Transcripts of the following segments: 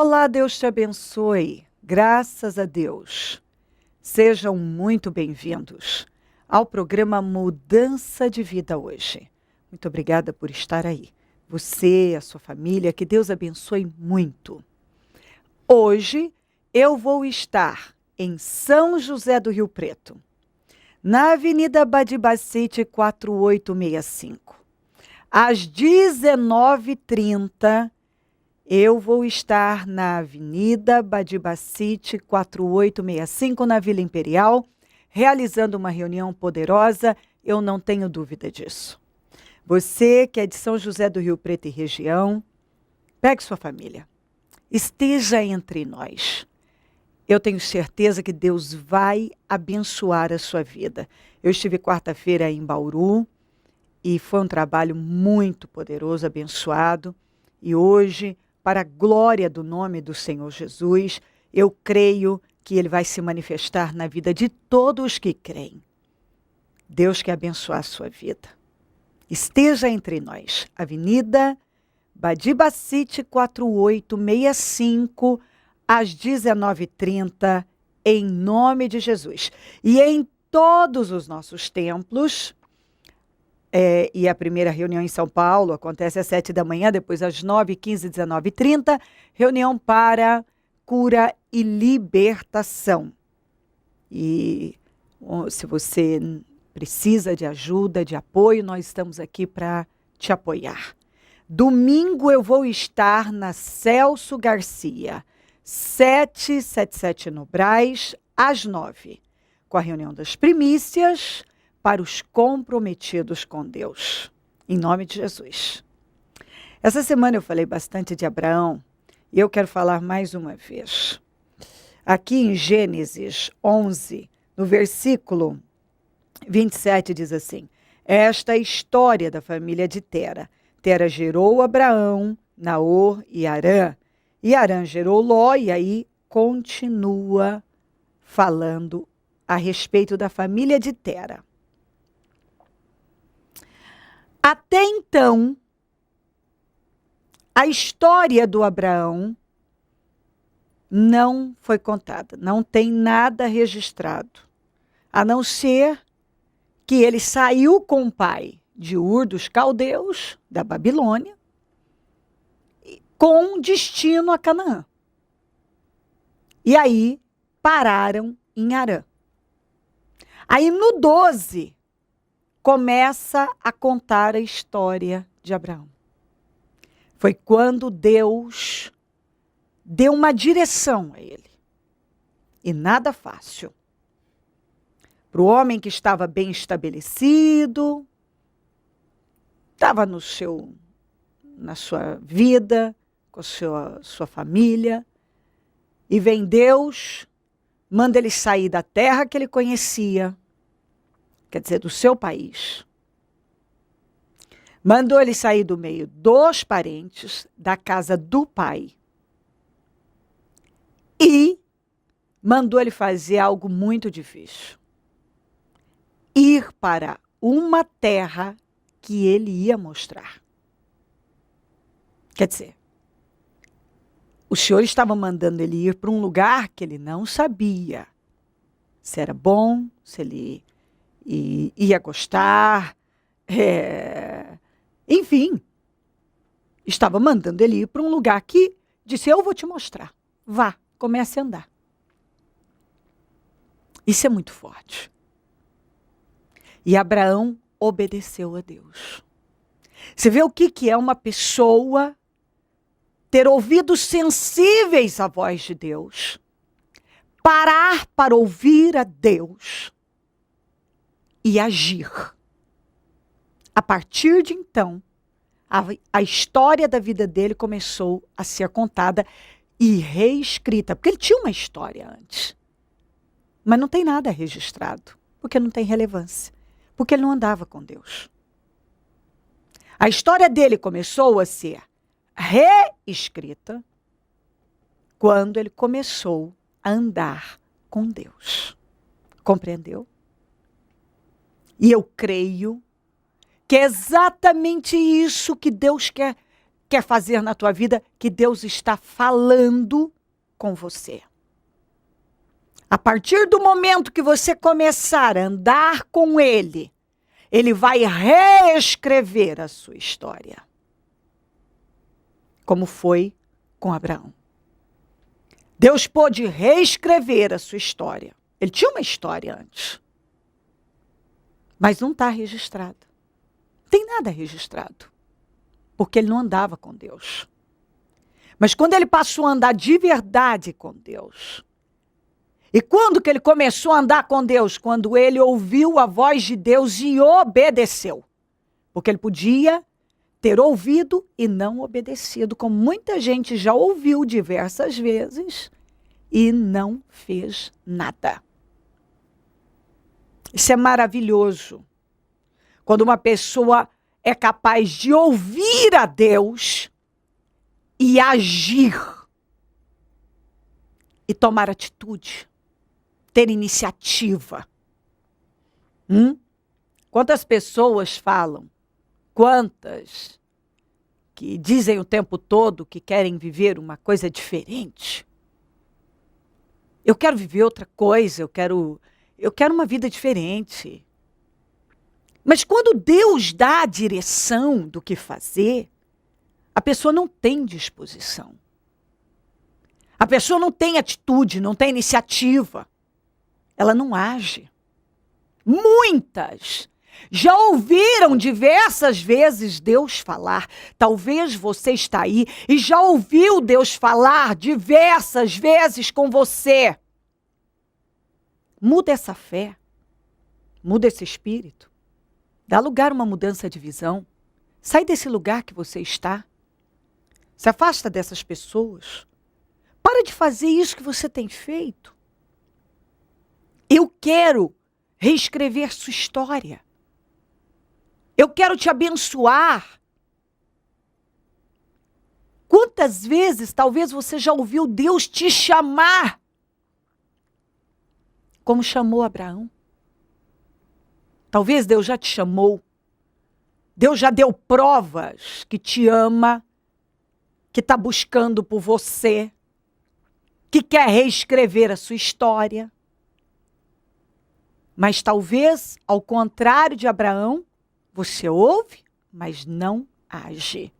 Olá, Deus te abençoe. Graças a Deus. Sejam muito bem-vindos ao programa Mudança de Vida hoje. Muito obrigada por estar aí. Você, a sua família, que Deus abençoe muito. Hoje eu vou estar em São José do Rio Preto, na Avenida Badibacite 4865. Às 19h30, eu vou estar na Avenida Badibacite 4865, na Vila Imperial, realizando uma reunião poderosa, eu não tenho dúvida disso. Você que é de São José do Rio Preto e região, pegue sua família, esteja entre nós. Eu tenho certeza que Deus vai abençoar a sua vida. Eu estive quarta-feira em Bauru e foi um trabalho muito poderoso, abençoado. E hoje, para a glória do nome do Senhor Jesus, eu creio que Ele vai se manifestar na vida de todos que creem. Deus quer abençoar a sua vida. Esteja entre nós. Avenida Badibacite 4865, às 19h30, em nome de Jesus. E em todos os nossos templos, e a primeira reunião em São Paulo acontece às 7 da manhã, depois às 9h15, 19h30, reunião para cura e libertação. E se você precisa de ajuda, de apoio, nós estamos aqui para te apoiar. Domingo eu vou estar na Celso Garcia, 777 no Brás, às 9h, com a reunião das primícias para os comprometidos com Deus, em nome de Jesus. Essa semana eu falei bastante de Abraão e eu quero falar mais uma vez. Aqui em Gênesis 11, no versículo 27, diz assim: esta é a história da família de Tera. Tera gerou Abraão, Naor e Harã. E Harã gerou Ló, e aí continua falando a respeito da família de Tera. Até então, a história do Abraão não foi contada, não tem nada registrado, a não ser que ele saiu com o pai de Ur dos Caldeus, da Babilônia, com destino a Canaã. E aí pararam em Harã. Aí no 12, começa a contar a história de Abraão. Foi quando Deus deu uma direção a ele. E nada fácil. Para o homem que estava bem estabelecido, estava na sua vida, com a sua família, e vem Deus, manda ele sair da terra que ele conhecia, quer dizer, do seu país. Mandou ele sair do meio dos parentes, da casa do pai. E mandou ele fazer algo muito difícil. Ir para uma terra que ele ia mostrar. Quer dizer, o Senhor estava mandando ele ir para um lugar que ele não sabia se era bom, se ele ia gostar, enfim, estava mandando ele ir para um lugar que disse: eu vou te mostrar, vá, comece a andar. Isso é muito forte. E Abraão obedeceu a Deus. Você vê o que é uma pessoa ter ouvidos sensíveis à voz de Deus, parar para ouvir a Deus e agir. A partir de então, a história da vida dele começou a ser contada e reescrita, porque ele tinha uma história antes, mas não tem nada registrado, porque não tem relevância, porque ele não andava com Deus. A história dele começou a ser reescrita quando ele começou a andar com Deus. Compreendeu? E eu creio que é exatamente isso que Deus quer quer fazer na tua vida, que Deus está falando com você. A partir do momento que você começar a andar com Ele, Ele vai reescrever a sua história. Como foi com Abraão. Deus pôde reescrever a sua história. Ele tinha uma história antes. Mas não está registrado. Não tem nada registrado. Porque ele não andava com Deus. Mas quando ele passou a andar de verdade com Deus, e quando que ele começou a andar com Deus? Quando ele ouviu a voz de Deus e obedeceu. Porque ele podia ter ouvido e não obedecido, como muita gente já ouviu diversas vezes e não fez nada. Isso é maravilhoso. Quando uma pessoa é capaz de ouvir a Deus e agir e tomar atitude, ter iniciativa. Quantas pessoas falam? Quantas que dizem o tempo todo que querem viver uma coisa diferente? Eu quero viver outra coisa, eu quero uma vida diferente. Mas quando Deus dá a direção do que fazer, a pessoa não tem disposição. A pessoa não tem atitude, não tem iniciativa. Ela não age. Muitas já ouviram diversas vezes Deus falar. Talvez você está aí e já ouviu Deus falar diversas vezes com você. Muda essa fé. Muda esse espírito. Dá lugar a uma mudança de visão. Sai desse lugar que você está. Se afasta dessas pessoas. Para de fazer isso que você tem feito. Eu quero reescrever sua história. Eu quero te abençoar. Quantas vezes talvez você já ouviu Deus te chamar? Como chamou Abraão? Talvez Deus já te chamou. Deus já deu provas que te ama, que está buscando por você, que quer reescrever a sua história. Mas talvez, ao contrário de Abraão, você ouve, mas não age.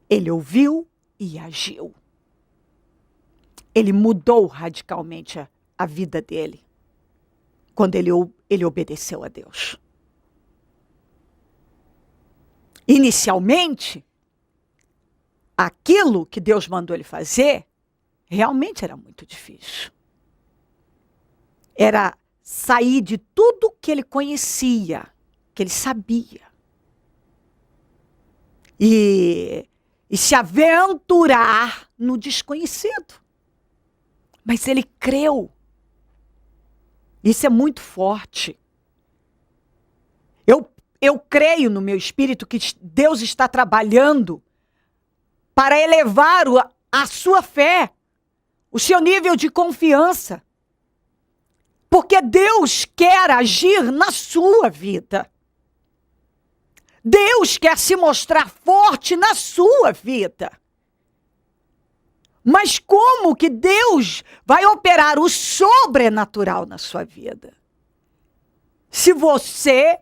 Ele ouviu e agiu. Ele mudou radicalmente a vida dele, quando ele obedeceu a Deus. Inicialmente, aquilo que Deus mandou ele fazer, realmente era muito difícil. Era sair de tudo que ele conhecia, que ele sabia. E se aventurar no desconhecido. Mas ele creu. Isso é muito forte. Eu creio no meu espírito que Deus está trabalhando para elevar a sua fé, o seu nível de confiança. Porque Deus quer agir na sua vida. Deus quer se mostrar forte na sua vida. Mas como que Deus vai operar o sobrenatural na sua vida? Se você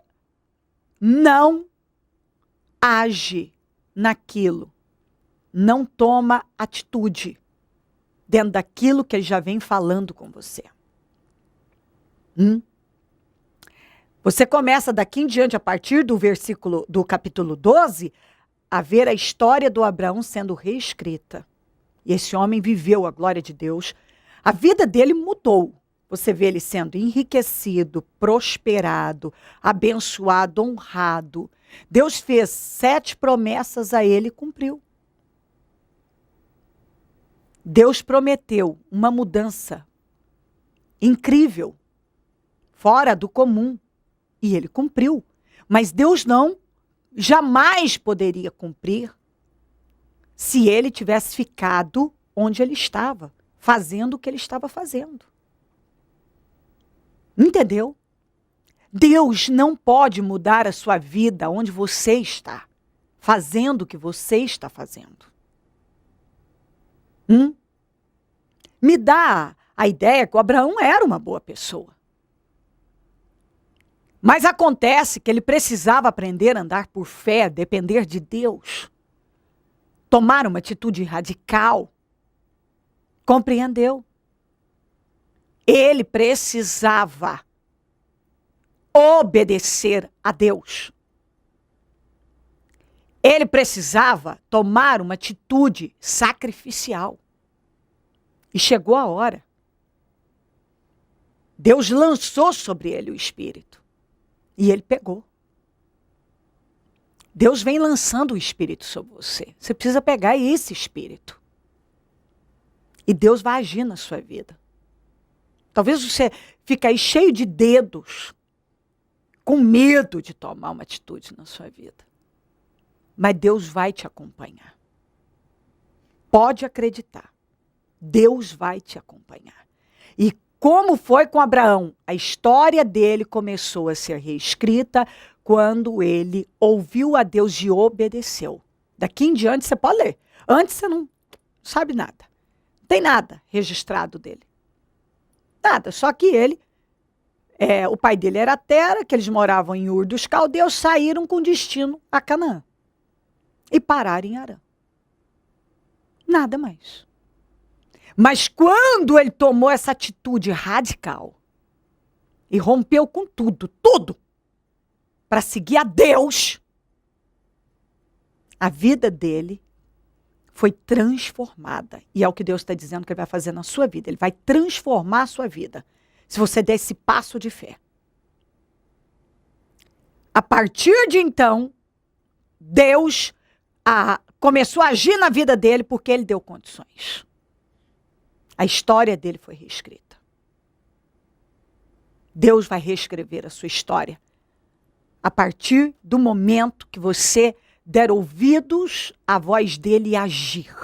não age naquilo, não toma atitude dentro daquilo que ele já vem falando com você. Você começa daqui em diante, a partir do capítulo 12, a ver a história do Abraão sendo reescrita. E esse homem viveu a glória de Deus. A vida dele mudou. Você vê ele sendo enriquecido, prosperado, abençoado, honrado. Deus fez 7 promessas a ele e cumpriu. Deus prometeu uma mudança incrível, fora do comum. E ele cumpriu. Mas Deus jamais poderia cumprir se ele tivesse ficado onde ele estava, fazendo o que ele estava fazendo. Entendeu? Deus não pode mudar a sua vida onde você está. fazendo o que você está fazendo. Me dá a ideia que o Abraão era uma boa pessoa. Mas acontece que ele precisava aprender a andar por fé, depender de Deus. Tomar uma atitude radical. Compreendeu? Ele precisava obedecer a Deus. Ele precisava tomar uma atitude sacrificial. E chegou a hora. Deus lançou sobre ele o Espírito. E ele pegou. Deus vem lançando o Espírito sobre você. Você precisa pegar esse Espírito. E Deus vai agir na sua vida. Talvez você fique aí cheio de dedos, com medo de tomar uma atitude na sua vida. Mas Deus vai te acompanhar. Pode acreditar. Deus vai te acompanhar. E como foi com Abraão? A história dele começou a ser reescrita quando ele ouviu a Deus e obedeceu. Daqui em diante você pode ler. Antes você não sabe nada. Não tem nada registrado dele. Nada, só que ele, o pai dele era Tera, que eles moravam em Ur dos Caldeus, saíram com destino a Canaã. E pararam em Harã. Nada mais. Mas quando ele tomou essa atitude radical e rompeu com tudo, para seguir a Deus, a vida dele foi transformada. E é o que Deus está dizendo que ele vai fazer na sua vida. Ele vai transformar a sua vida, se você der esse passo de fé. A partir de então, Deus começou a agir na vida dele porque ele deu condições. A história dele foi reescrita. Deus vai reescrever a sua história a partir do momento que você der ouvidos à voz dele e agir.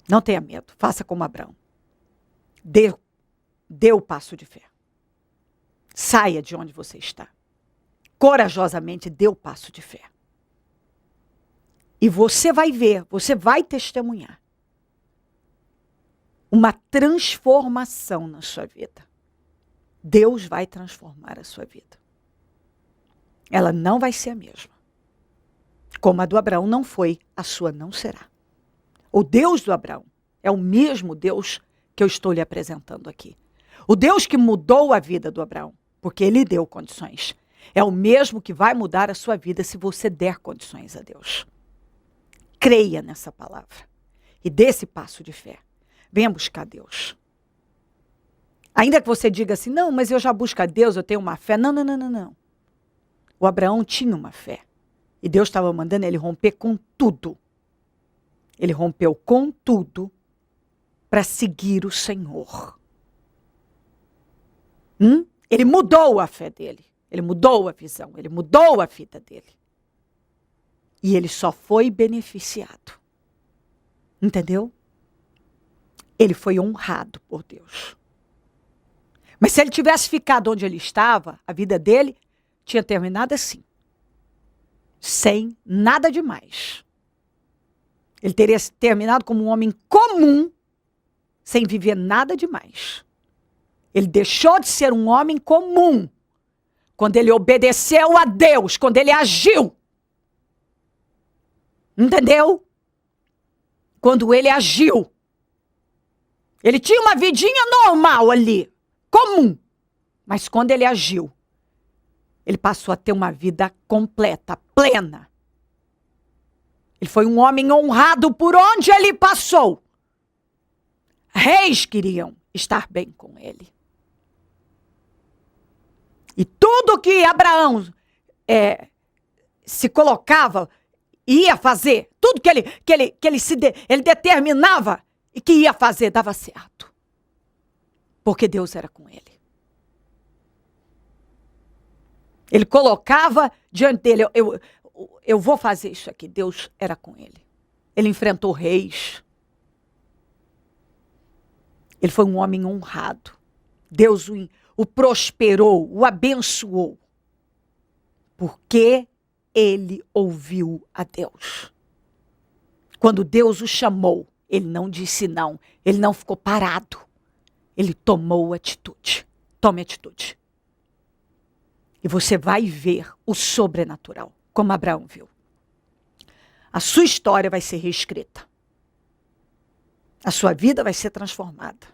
Não tenha medo, faça como Abraão. Dê o passo de fé. Saia de onde você está. Corajosamente dê o passo de fé. E você vai ver, você vai testemunhar uma transformação na sua vida. Deus vai transformar a sua vida. Ela não vai ser a mesma. Como a do Abraão não foi, a sua não será. O Deus do Abraão é o mesmo Deus que eu estou lhe apresentando aqui. O Deus que mudou a vida do Abraão, porque ele deu condições, é o mesmo que vai mudar a sua vida se você der condições a Deus. Creia nessa palavra e dê esse passo de fé. Venha buscar Deus. Ainda que você diga assim, não, mas eu já busco a Deus, eu tenho uma fé. Não. O Abraão tinha uma fé. E Deus estava mandando ele romper com tudo. Ele rompeu com tudo para seguir o Senhor. Ele mudou a fé dele. Ele mudou a visão. Ele mudou a vida dele. E ele só foi beneficiado. Entendeu? Ele foi honrado por Deus. Mas se ele tivesse ficado onde ele estava, a vida dele tinha terminado assim. Sem nada demais. Ele teria terminado como um homem comum, sem viver nada demais. Ele deixou de ser um homem comum quando ele obedeceu a Deus, quando ele agiu. Entendeu? Quando ele agiu. Ele tinha uma vidinha normal ali, comum. Mas quando ele agiu, ele passou a ter uma vida completa, plena. Ele foi um homem honrado por onde ele passou. Reis queriam estar bem com ele. E tudo que Abraão se colocava, ia fazer, tudo que ele determinava e que ia fazer, dava certo. Porque Deus era com ele. Ele colocava diante dele, eu vou fazer isso aqui. Deus era com ele. Ele enfrentou reis. Ele foi um homem honrado. Deus o prosperou, o abençoou. Porque ele ouviu a Deus. Quando Deus o chamou, ele não disse não, ele não ficou parado. Ele tomou atitude. Tome atitude. E você vai ver o sobrenatural, como Abraão viu. A sua história vai ser reescrita. A sua vida vai ser transformada.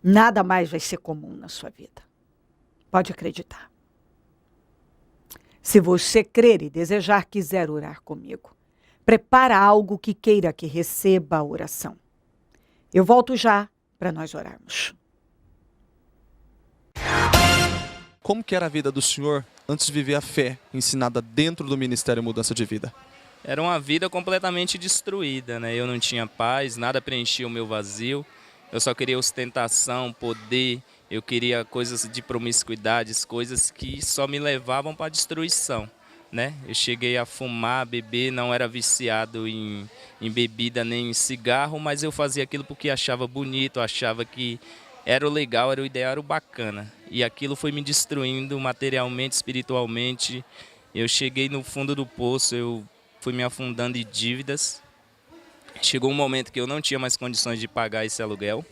Nada mais vai ser comum na sua vida. Pode acreditar. Se você crer e desejar, quiser orar comigo, prepara algo que queira que receba a oração. Eu volto já para nós orarmos. Como que era a vida do senhor antes de viver a fé ensinada dentro do Ministério Mudança de Vida? Era uma vida completamente destruída, né? Eu não tinha paz, nada preenchia o meu vazio. Eu só queria ostentação, poder, eu queria coisas de promiscuidades, coisas que só me levavam para a destruição, né? Eu cheguei a fumar, beber, não era viciado em bebida nem em cigarro, mas eu fazia aquilo porque achava bonito, achava que era o legal, era o ideal, era o bacana. E aquilo foi me destruindo materialmente, espiritualmente. Eu cheguei no fundo do poço, eu fui me afundando em dívidas. Chegou um momento que eu não tinha mais condições de pagar esse aluguel.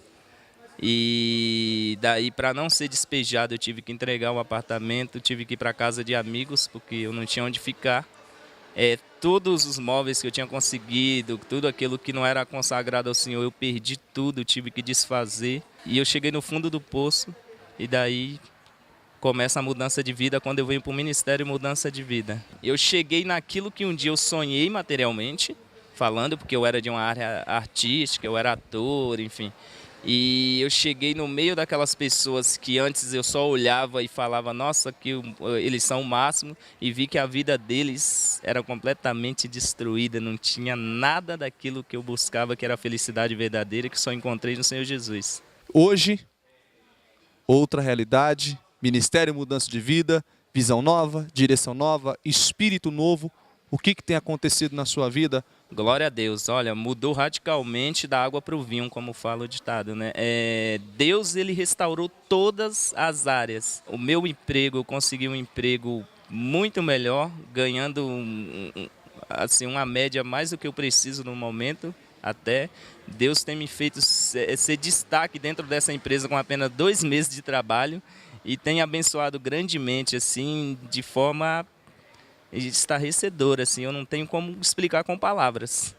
E daí, para não ser despejado, eu tive que entregar um apartamento, tive que ir para casa de amigos, porque eu não tinha onde ficar. Todos os móveis que eu tinha conseguido, tudo aquilo que não era consagrado ao Senhor, eu perdi tudo, tive que desfazer. E eu cheguei no fundo do poço, e daí começa a mudança de vida quando eu venho para o Ministério Mudança de Vida. Eu cheguei naquilo que um dia eu sonhei materialmente, falando, porque eu era de uma área artística, eu era ator, enfim. E eu cheguei no meio daquelas pessoas que antes eu só olhava e falava, nossa, que eles são o máximo, e vi que a vida deles era completamente destruída, não tinha nada daquilo que eu buscava, que era a felicidade verdadeira, que só encontrei no Senhor Jesus. Hoje, outra realidade, Ministério Mudança de Vida, visão nova, direção nova, espírito novo. O que tem acontecido na sua vida? Glória a Deus. Olha, mudou radicalmente da água para o vinho, como fala o ditado, né? Deus, ele restaurou todas as áreas. O meu emprego, eu consegui um emprego muito melhor, ganhando assim, uma média mais do que eu preciso no momento. Até Deus tem me feito ser destaque dentro dessa empresa com apenas 2 meses de trabalho e tem abençoado grandemente, assim, de forma estarrecedora, assim, eu não tenho como explicar com palavras.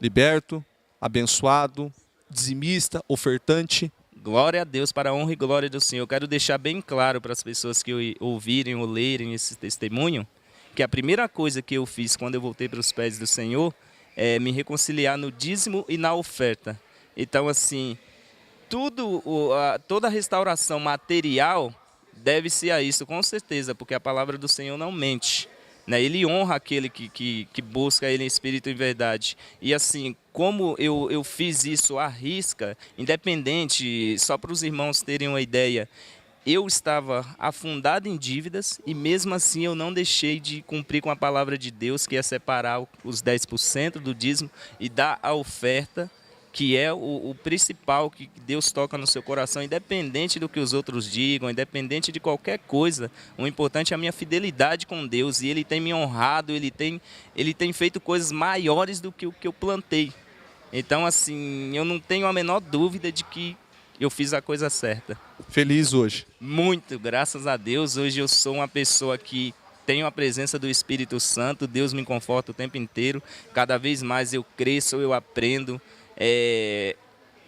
Liberto, abençoado, dizimista, ofertante. Glória a Deus, para a honra e glória do Senhor. Eu quero deixar bem claro para as pessoas que ouvirem ou lerem esse testemunho, que a primeira coisa que eu fiz quando eu voltei para os pés do Senhor é me reconciliar no dízimo e na oferta. Então, assim, toda a restauração material deve-se a isso, com certeza, porque a palavra do Senhor não mente. Ele honra aquele que busca ele em espírito e verdade. E assim, como eu fiz isso à risca, independente, só para os irmãos terem uma ideia, eu estava afundado em dívidas e mesmo assim eu não deixei de cumprir com a palavra de Deus, que é separar os 10% do dízimo e dar a oferta, que é o principal que Deus toca no seu coração, independente do que os outros digam, independente de qualquer coisa. O importante é a minha fidelidade com Deus, e Ele tem me honrado, Ele tem feito coisas maiores do que o que eu plantei. Então, assim, eu não tenho a menor dúvida de que eu fiz a coisa certa. Feliz hoje? Muito, graças a Deus. Hoje eu sou uma pessoa que tenho a presença do Espírito Santo, Deus me conforta o tempo inteiro. Cada vez mais eu cresço, eu aprendo.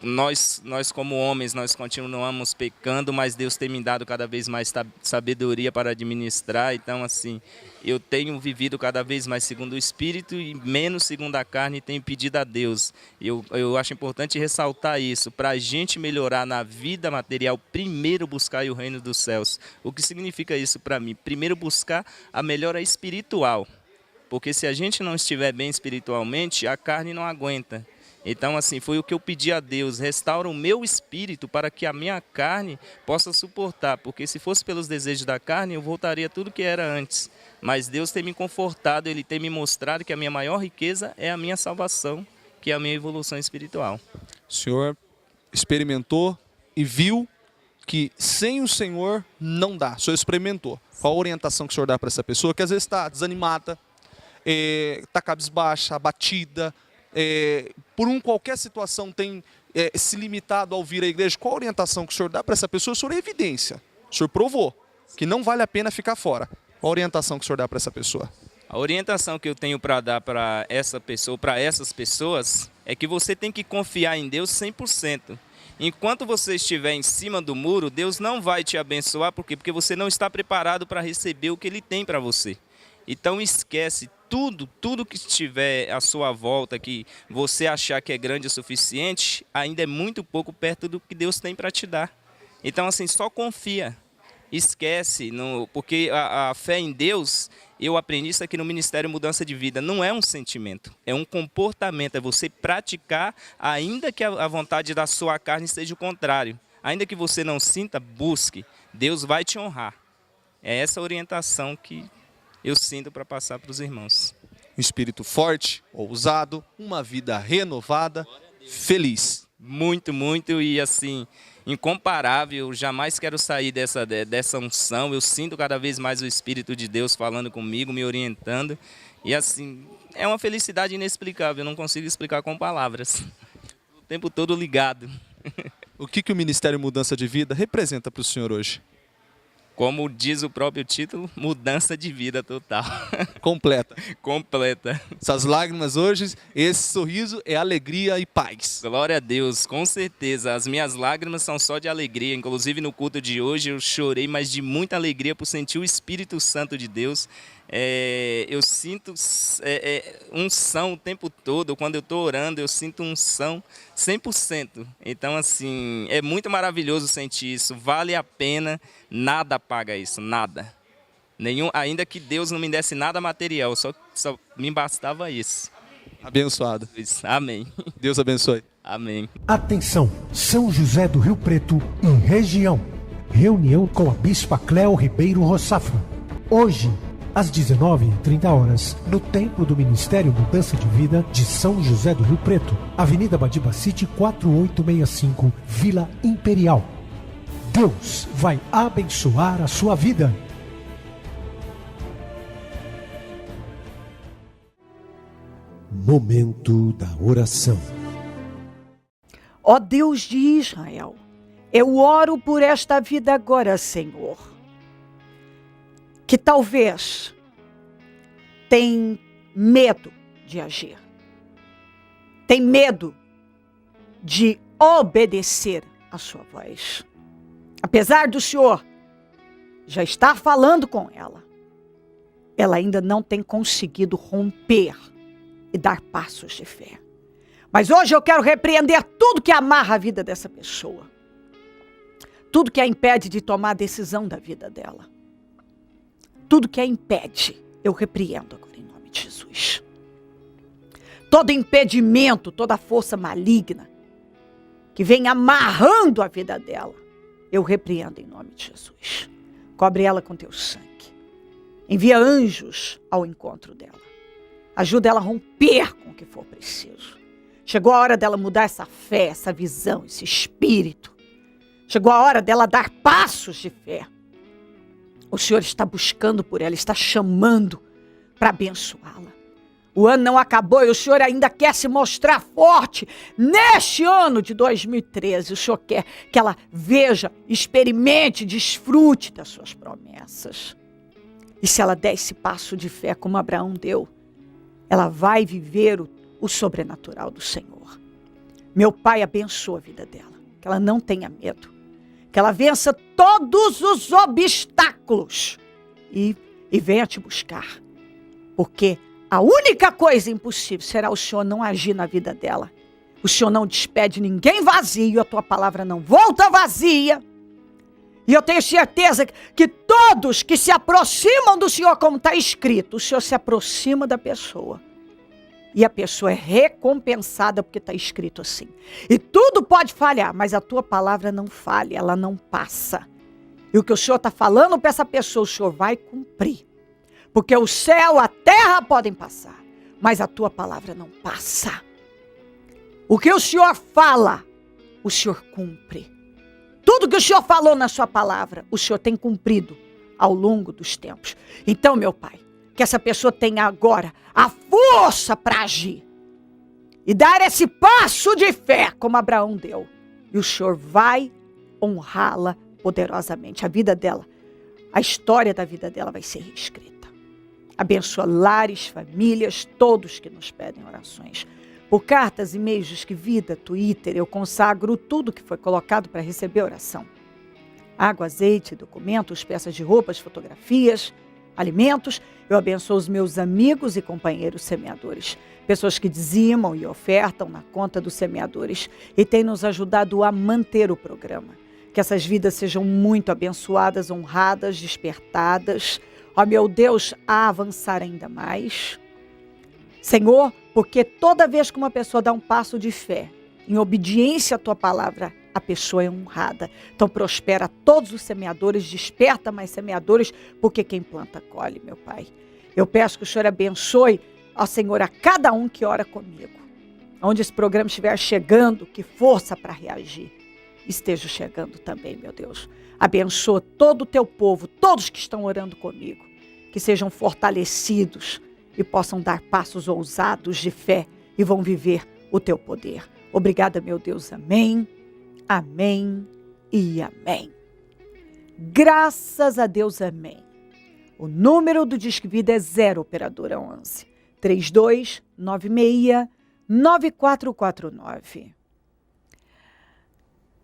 Nós como homens, nós continuamos pecando, mas Deus tem me dado cada vez mais sabedoria para administrar. Então, assim, eu tenho vivido cada vez mais segundo o Espírito e menos segundo a carne, e tenho pedido a Deus. Eu acho importante ressaltar isso, para a gente melhorar na vida material, primeiro buscar o reino dos céus. O que significa isso para mim? Primeiro buscar a melhora espiritual, porque se a gente não estiver bem espiritualmente, a carne não aguenta. Então, assim, foi o que eu pedi a Deus, restaura o meu espírito para que a minha carne possa suportar, porque se fosse pelos desejos da carne, eu voltaria a tudo que era antes. Mas Deus tem me confortado, Ele tem me mostrado que a minha maior riqueza é a minha salvação, que é a minha evolução espiritual. O senhor experimentou e viu que sem o Senhor não dá. O Senhor experimentou. Qual a orientação que o Senhor dá para essa pessoa que às vezes está desanimada, está cabisbaixa, abatida, por qualquer situação tem se limitado a ouvir a igreja? Qual a orientação que o Senhor dá para essa pessoa? O Senhor é evidência. O Senhor provou que não vale a pena ficar fora. Qual a orientação que o Senhor dá para essa pessoa? A orientação que eu tenho para dar para essa pessoa, para essas pessoas, é que você tem que confiar em Deus 100%. Enquanto você estiver em cima do muro, Deus não vai te abençoar. Por quê? Porque você não está preparado para receber o que Ele tem para você. Então esquece tudo que estiver à sua volta, que você achar que é grande o suficiente, ainda é muito pouco perto do que Deus tem para te dar. Então assim, só confia. Esquece, porque a fé em Deus, eu aprendi isso aqui no Ministério Mudança de Vida, não é um sentimento, é um comportamento, é você praticar, ainda que a vontade da sua carne seja o contrário. Ainda que você não sinta, busque, Deus vai te honrar. É essa orientação que eu sinto para passar para os irmãos. Um espírito forte, ousado, uma vida renovada, feliz. Muito, muito, e assim, incomparável. Eu jamais quero sair dessa unção. Eu sinto cada vez mais o Espírito de Deus falando comigo, me orientando. E assim, é uma felicidade inexplicável. Eu não consigo explicar com palavras. O tempo todo ligado. O que o Ministério Mudança de Vida representa para o senhor hoje? Como diz o próprio título, mudança de vida total. Completa. Completa. Essas lágrimas hoje, esse sorriso é alegria e paz. Glória a Deus, com certeza. As minhas lágrimas são só de alegria. Inclusive no culto de hoje eu chorei, mas de muita alegria por sentir o Espírito Santo de Deus. Eu sinto unção o tempo todo. Quando eu estou orando, eu sinto unção 100%. Então, assim, é muito maravilhoso sentir isso. Vale a pena. Nada paga isso, nada. Ainda que Deus não me desse nada material, só me bastava isso. Abençoado. Amém. Deus abençoe. Amém. Atenção, São José do Rio Preto e região. Reunião com a Bispa Cléo Ribeiro Rossafra. Hoje, às 19h30, no Templo do Ministério Mudança de Vida de São José do Rio Preto, Avenida Badiba City 4865, Vila Imperial. Deus vai abençoar a sua vida. Momento da oração. Ó Deus de Israel, eu oro por esta vida agora, Senhor, que talvez tem medo de agir, tem medo de obedecer a sua voz. Apesar do Senhor já estar falando com ela ainda não tem conseguido romper e dar passos de fé. Mas hoje eu quero repreender tudo que amarra a vida dessa pessoa. Tudo que a impede de tomar a decisão da vida dela. Tudo que a impede, eu repreendo agora em nome de Jesus. Todo impedimento, toda força maligna que vem amarrando a vida dela, eu repreendo em nome de Jesus. Cobre ela com teu sangue. Envia anjos ao encontro dela. Ajuda ela a romper com o que for preciso. Chegou a hora dela mudar essa fé, essa visão, esse espírito. Chegou a hora dela dar passos de fé. O Senhor está buscando por ela, está chamando para abençoá-la. O ano não acabou e o Senhor ainda quer se mostrar forte. Neste ano de 2013, o Senhor quer que ela veja, experimente, desfrute das suas promessas. E se ela der esse passo de fé como Abraão deu, ela vai viver o sobrenatural do Senhor. Meu Pai, abençoa a vida dela, que ela não tenha medo, que ela vença todos os obstáculos e venha te buscar, porque a única coisa impossível será o Senhor não agir na vida dela. O Senhor não despede ninguém vazio, a tua palavra não volta vazia. E eu tenho certeza que todos que se aproximam do Senhor, como está escrito, o Senhor se aproxima da pessoa. E a pessoa é recompensada porque está escrito assim. E tudo pode falhar, mas a tua palavra não falha, ela não passa. E o que o Senhor está falando para essa pessoa, o Senhor vai cumprir. Porque o céu, a terra podem passar, mas a tua palavra não passa. O que o Senhor fala, o Senhor cumpre. tudo que o Senhor falou na sua palavra, o Senhor tem cumprido ao longo dos tempos. Então, meu Pai, que essa pessoa tenha agora a força para agir e dar esse passo de fé como Abraão deu. E o Senhor vai honrá-la poderosamente. A vida dela, a história da vida dela vai ser reescrita. Abençoa lares, famílias, todos que nos pedem orações. Por cartas, e-mails, Disque Vida, Twitter, eu consagro tudo que foi colocado para receber oração. Água, azeite, documentos, peças de roupas, fotografias, alimentos. Eu abençoo os meus amigos e companheiros semeadores. Pessoas que dizimam e ofertam na conta dos semeadores e têm nos ajudado a manter o programa. Que essas vidas sejam muito abençoadas, honradas, despertadas. Ó meu Deus, a avançar ainda mais. Senhor, porque toda vez que uma pessoa dá um passo de fé, em obediência à tua palavra, a pessoa é honrada. Então prospera todos os semeadores, desperta mais semeadores, porque quem planta colhe, meu Pai. Eu peço que o Senhor abençoe, ó Senhor, a cada um que ora comigo. Onde esse programa estiver chegando, que força para reagir esteja chegando também, meu Deus. Abençoa todo o teu povo, todos que estão orando comigo, que sejam fortalecidos e possam dar passos ousados de fé e vão viver o teu poder. Obrigada, meu Deus. Amém, amém e amém. Graças a Deus, amém. O número do Disque Vida é 0, operadora 11 3296 9449.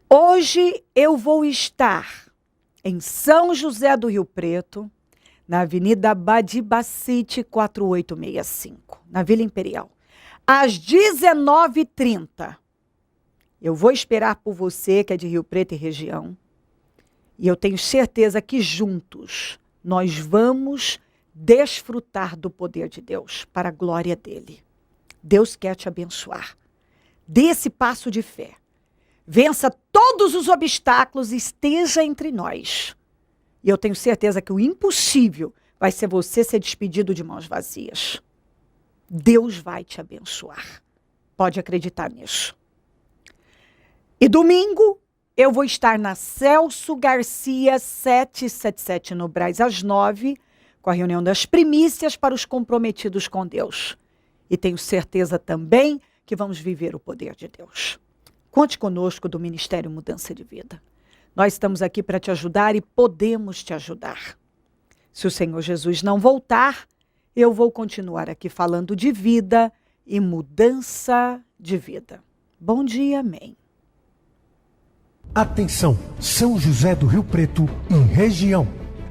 Hoje eu vou estar em São José do Rio Preto, na Avenida Badibacite 4865, na Vila Imperial, às 19h30. Eu vou esperar por você, que é de Rio Preto e região, e eu tenho certeza que juntos nós vamos desfrutar do poder de Deus para a glória dele. Deus quer te abençoar. Dê esse passo de fé. Vença todos os obstáculos e esteja entre nós. E eu tenho certeza que o impossível vai ser você ser despedido de mãos vazias. Deus vai te abençoar. Pode acreditar nisso. E domingo eu vou estar na Celso Garcia 777 no Brás às 9, com a reunião das primícias para os comprometidos com Deus. E tenho certeza também que vamos viver o poder de Deus. Conte conosco do Ministério Mudança de Vida. Nós estamos aqui para te ajudar e podemos te ajudar. Se o Senhor Jesus não voltar, eu vou continuar aqui falando de vida e mudança de vida. Bom dia, amém. Atenção, São José do Rio Preto e região.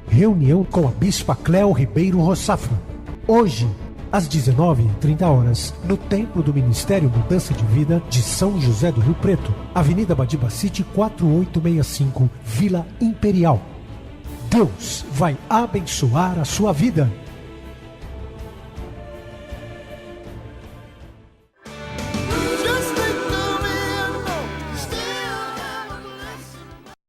Reunião com a Bispa Cleo Ribeiro Rossafra. Hoje, às 19h30, no Templo do Ministério Mudança de Vida de São José do Rio Preto, Avenida Badibacite 4865, Vila Imperial. Deus vai abençoar a sua vida.